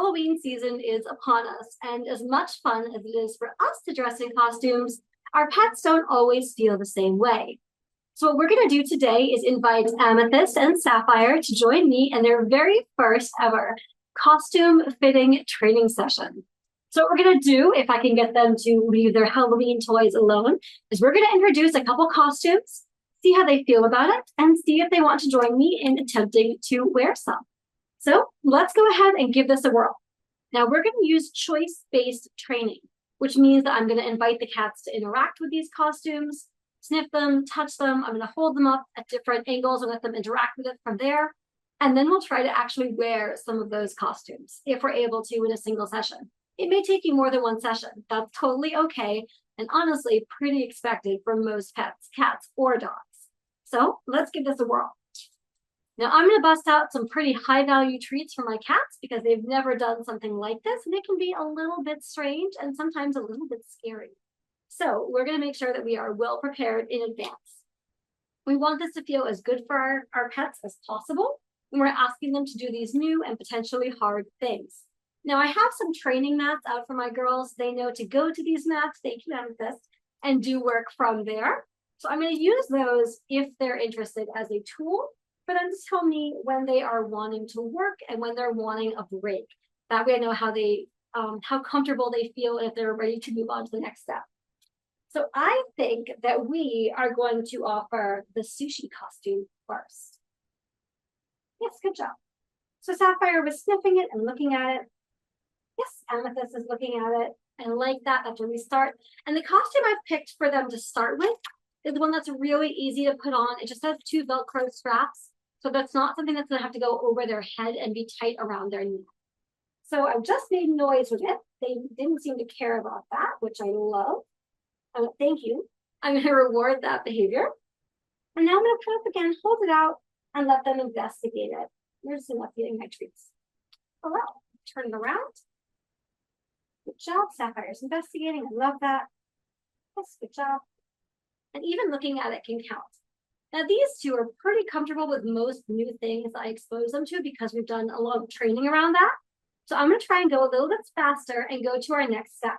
Halloween season is upon us, and as much fun as it is for us to dress in costumes, our pets don't always feel the same way. So what we're going to do today is invite Amethyst and Sapphire to join me in their very first ever costume fitting training session. So what we're going to do, if I can get them to leave their Halloween toys alone, is we're going to introduce a couple costumes, see how they feel about it, and see if they want to join me in attempting to wear some. So let's go ahead and give this a whirl. Now we're going to use choice-based training, which means that I'm going to invite the cats to interact with these costumes, sniff them, touch them. I'm going to hold them up at different angles and let them interact with it from there. And then we'll try to actually wear some of those costumes if we're able to in a single session. It may take you more than one session. That's totally okay. And honestly, pretty expected for most pets, cats or dogs. So let's give this a whirl. Now I'm going to bust out some pretty high value treats for my cats because they've never done something like this, and it can be a little bit strange and sometimes a little bit scary. So we're going to make sure that we are well prepared in advance. We want this to feel as good for our pets as possible, and we're asking them to do these new and potentially hard things. Now I have some training mats out for my girls. They know to go to these mats, they can have this, and do work from there. So I'm going to use those if they're interested as a tool for them to tell me when they are wanting to work and when they're wanting a break. That way I know how comfortable they feel and if they're ready to move on to the next step. So I think that we are going to offer the sushi costume first. Yes, good job. So Sapphire was sniffing it and looking at it. Yes, Amethyst is looking at it and like that after we start. And the costume I've picked for them to start with is the one that's really easy to put on. It just has 2 Velcro straps. So that's not something that's going to have to go over their head and be tight around their neck. So I've just made noise with it. They didn't seem to care about that, which I love. Thank you. I'm going to reward that behavior. And now I'm going to put up again, hold it out, and let them investigate it. They're just not eating my treats. Oh, well, turn it around. Good job, Sapphire's investigating. I love that. Yes, good job. And even looking at it can count. Now, these two are pretty comfortable with most new things I expose them to because we've done a lot of training around that. So I'm going to try and go a little bit faster and go to our next step.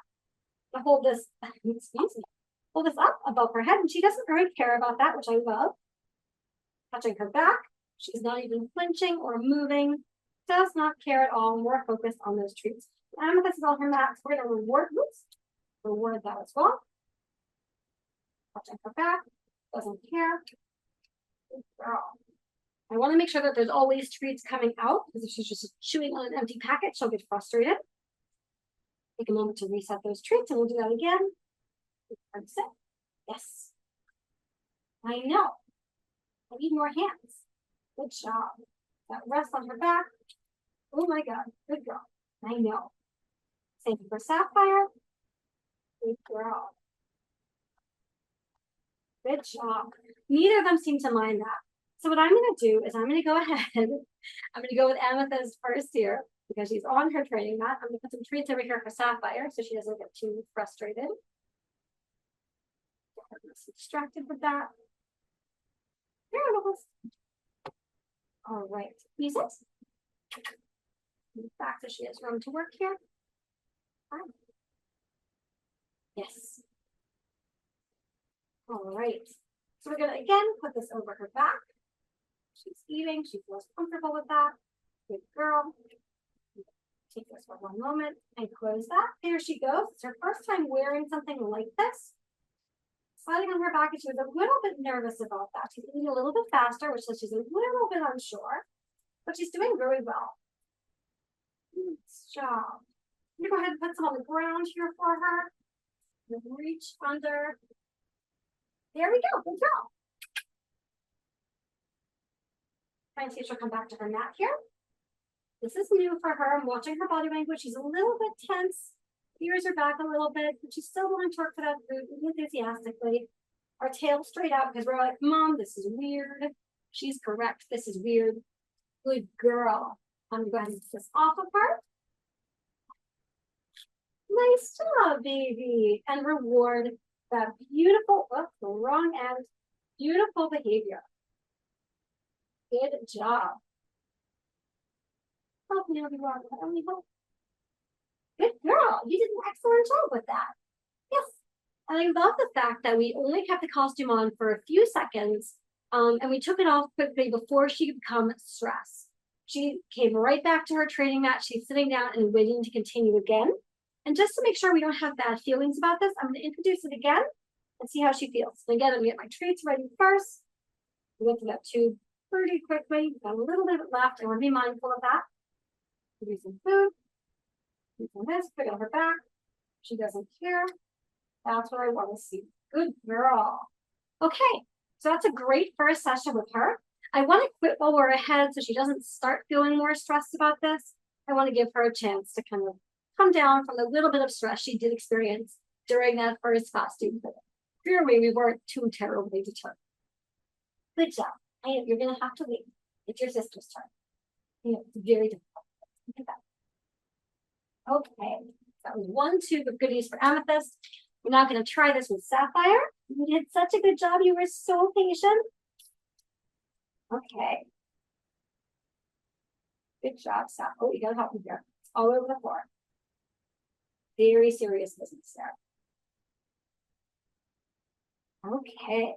I'll hold this, excuse me, hold this up above her head, and she doesn't really care about that, which I love. Touching her back, she's not even flinching or moving, does not care at all, more focused on those treats. Amethyst is on her mat, so we're going to reward that as well. Touching her back, doesn't care. Girl. I want to make sure that there's always treats coming out, because if she's just chewing on an empty packet, she'll get frustrated. Take a moment to reset those treats, and we'll do that again. Yes. I know. I need more hands. Good job. That rest on her back. Oh my God. Good girl. I know. Same for Sapphire. Good girl. Good job. Neither of them seem to mind that. So what I'm going to do is I'm going to go ahead. I'm going to go with Amethyst first here because she's on her training mat. I'm going to put some treats over here for Sapphire so she doesn't get too frustrated. Get her distracted with that. Here it is. All right. Use it. Move back so she has room to work here. Fine. Yes. All right. So we're going to, again, put this over her back. She's eating. She feels comfortable with that. Good girl. Take this for one moment and close that. There she goes. It's her first time wearing something like this. Sliding on her back, and she was a little bit nervous about that. She's eating a little bit faster, which says she's a little bit unsure, but she's doing very well. Good job. I'm going to go ahead and put some on the ground here for her. Reach under. There we go. Good job. Try and see if she'll come back to her mat here. This is new for her. I'm watching her body language. She's a little bit tense. Ears are back a little bit, but she's still willing to work for that food enthusiastically. Our tail straight out because we're like, Mom, this is weird. She's correct. This is weird. Good girl. I'm going to go ahead and take this off of her. Nice job, baby. And reward that beautiful, oh, the wrong end, beautiful behavior. Good job. Help me, everyone. Let me help. Good girl. You did an excellent job with that. Yes. And I love the fact that we only kept the costume on for a few seconds, and we took it off quickly before she could become stressed. She came right back to her training mat. She's sitting down and waiting to continue again. And just to make sure we don't have bad feelings about this, I'm going to introduce it again and see how she feels. And again, I'm going to get my treats ready first. We went through that tube pretty quickly. We've got a little bit left. I want to be mindful of that. Give me some food. Do some this, put it on her back. She doesn't care. That's what I want to see. Good girl. Okay, so that's a great first session with her. I want to quit while we're ahead so she doesn't start feeling more stressed about this. I want to give her a chance to kind of come down from the little bit of stress she did experience during that first costume fit. Clearly, we weren't too terribly determined. Good job. You're going to have to leave. It's your sister's turn. It's very difficult. Okay, that was one tube of goodies for Amethyst. We're now going to try this with Sapphire. You did such a good job. You were so patient. Okay. Good job, Sapphire. Oh, you got to help me here. It's all over the floor. Very serious business there. Okay.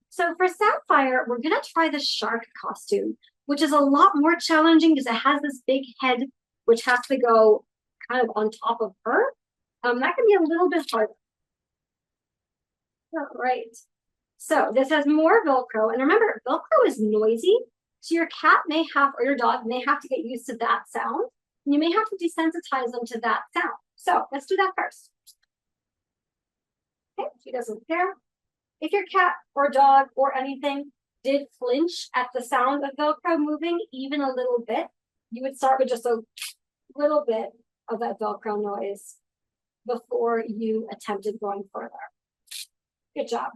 So for Sapphire, we're going to try the shark costume, which is a lot more challenging because it has this big head, which has to go kind of on top of her. That can be a little bit harder. All right. So this has more Velcro. And remember, Velcro is noisy. So your cat may have, or your dog may have to get used to that sound. And you may have to desensitize them to that sound. So let's do that first. Okay, she doesn't care. If your cat or dog or anything did flinch at the sound of Velcro moving even a little bit, you would start with just a little bit of that Velcro noise before you attempted going further. Good job.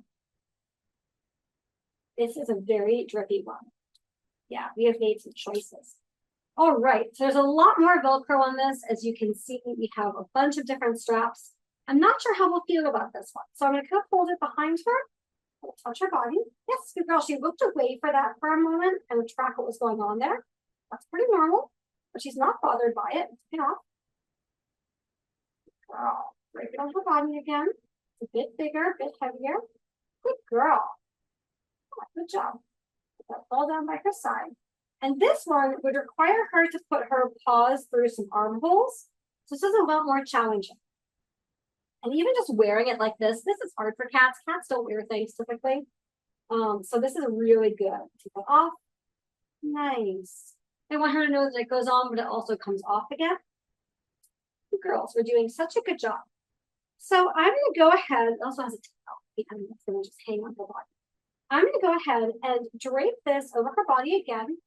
This is a very drippy one. Yeah, we have made some choices. All right, so there's a lot more Velcro on this. As you can see, we have a bunch of different straps. I'm not sure how we'll feel about this one. So I'm going to kind of hold it behind her. We'll touch her body. Yes, good girl. She looked away for that for a moment and track what was going on there. That's pretty normal, but she's not bothered by it. Get off. Good girl. Break it on her body again. It's a bit bigger, a bit heavier. Good girl. Good job. Put that ball down by her side. And this one would require her to put her paws through some armholes. So this is a lot more challenging. And even just wearing it like this is hard for cats. Cats don't wear things typically. So this is really good. Take it off. Nice. I want her to know that it goes on, but it also comes off again. Good girls, we're doing such a good job. So I'm going to go ahead. It also has a tail. I'm going to just hang on her body. I'm going to go ahead and drape this over her body again.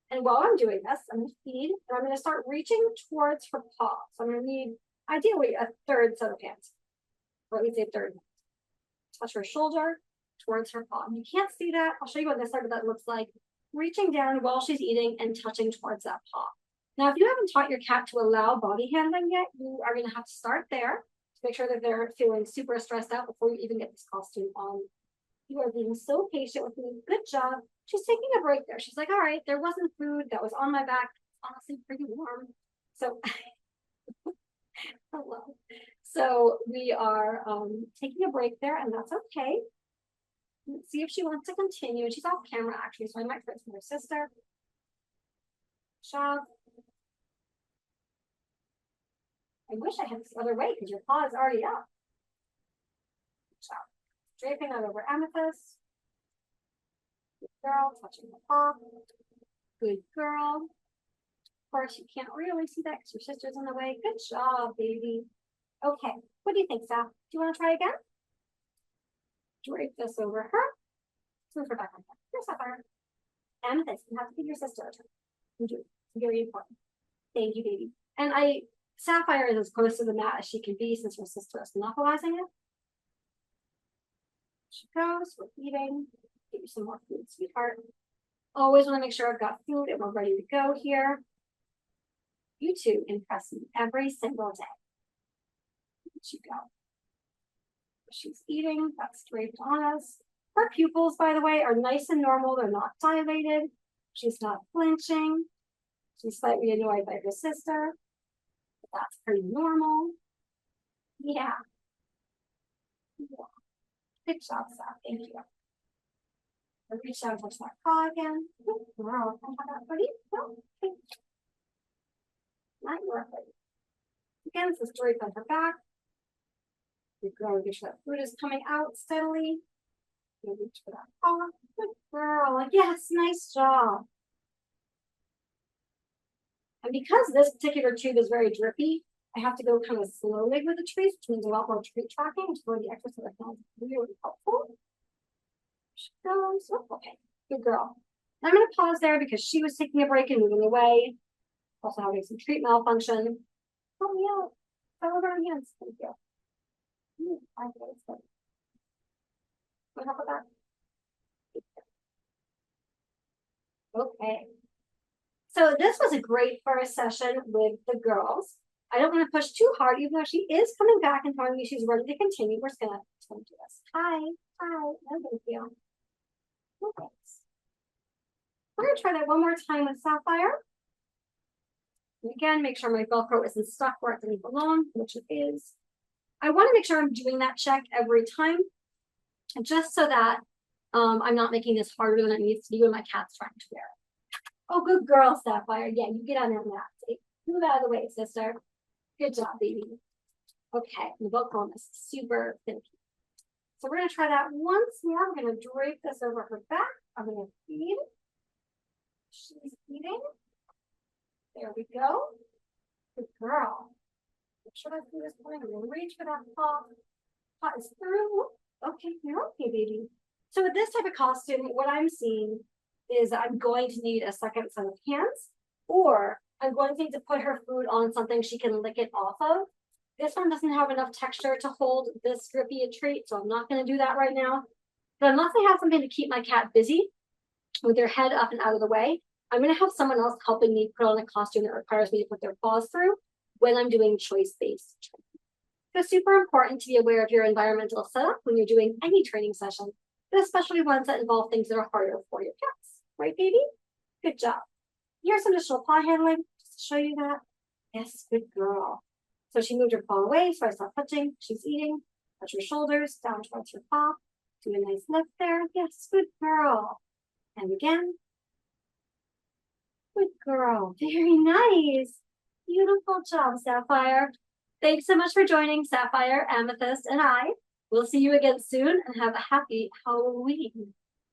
And while I'm doing this, I'm going to feed, and I'm going to start reaching towards her paw. So I'm going to need, ideally, a third set of hands, or at least a third. Touch her shoulder towards her paw. You can't see that. I'll show you what this side of that looks like. Reaching down while she's eating and touching towards that paw. Now, if you haven't taught your cat to allow body handling yet, you are going to have to start there to make sure that they're feeling super stressed out before you even get this costume on. You are being so patient with me. Good job. She's taking a break there. She's like, all right, there wasn't food that was on my back. It's honestly pretty warm. So, hello. So we are taking a break there, and that's okay. Let's see if she wants to continue. She's off camera, actually, so I might put it from her sister. Shove. I wish I had this other way because your paw is already up. Shove. Draping that over Amethyst. Good girl, touching the paw. Good girl. Of course, you can't really see that because your sister's in the way. Good job, baby. Okay, what do you think, Saf? Do you want to try again? Drape this over her. Move her back on her. Here's Sapphire. Amethyst, you have to give your sister a turn. You do. It's very important. Thank you, baby. And Sapphire is as close to the mat as she can be since her sister is monopolizing it. She goes, we're eating. Give you some more food, sweetheart. Always want to make sure I've got food and we're ready to go here. You two impress me every single day. Here she go. She's eating, that's draped on us. Her pupils, by the way, are nice and normal. They're not dilated. She's not flinching. She's slightly annoyed by her sister. that's pretty normal. Yeah. Good job, Seth. Thank you. Reach down, touch that paw again. Wow, how that pretty? No, okay. Not your pretty. Again, this is straight on her back. You're growing, make sure that food is coming out steadily. You reach for that paw. Good girl. Yes, nice job. And because this particular tube is very drippy, I have to go kind of slowly with the trees, which means a lot more tree tracking, which is where the exercise is really helpful. Okay, good girl. I'm going to pause there because she was taking a break and moving away. Also having some treat malfunction. Oh, yeah. Fell over her hands. Thank you. What help with that? Okay. So this was a great first session with the girls. I don't want to push too hard, even though she is coming back and telling me she's ready to continue. We're just gonna do this. Hi. No, thank you. No thanks. We're gonna try that one more time with Sapphire. And again, make sure my Velcro isn't stuck where it doesn't belong, which it is. I want to make sure I'm doing that check every time, just so that I'm not making this harder than it needs to be when my cat's trying to wear it. Oh, good girl, Sapphire. Yeah, you get on that mat. Move out of the way, sister. Good job, baby. Okay, the Velcro on is super finicky. So we're gonna try that once more. We're gonna drape this over her back. I'm gonna feed. She's eating. There we go. Good girl. Make sure that food is going. I'm gonna reach for that paw. Paw is through. Okay, you're okay, baby. So with this type of costume, what I'm seeing is I'm going to need a second set of hands, or I'm going to need to put her food on something she can lick it off of. This one doesn't have enough texture to hold this grippy a treat, so I'm not going to do that right now. But unless I have something to keep my cat busy with their head up and out of the way, I'm going to have someone else helping me put on a costume that requires me to put their paws through when I'm doing choice-based training. So it's super important to be aware of your environmental setup when you're doing any training session, but especially ones that involve things that are harder for your cats. Right, baby? Good job. Here's some additional paw handling, just to show you that. Yes, good girl. So she moved her paw away, so I stopped touching. She's eating. Touch her shoulders, down towards her paw. Do a nice lift there. Yes, good girl. And again. Good girl. Very nice. Beautiful job, Sapphire. Thanks so much for joining Sapphire, Amethyst, and I. We'll see you again soon and have a happy Halloween.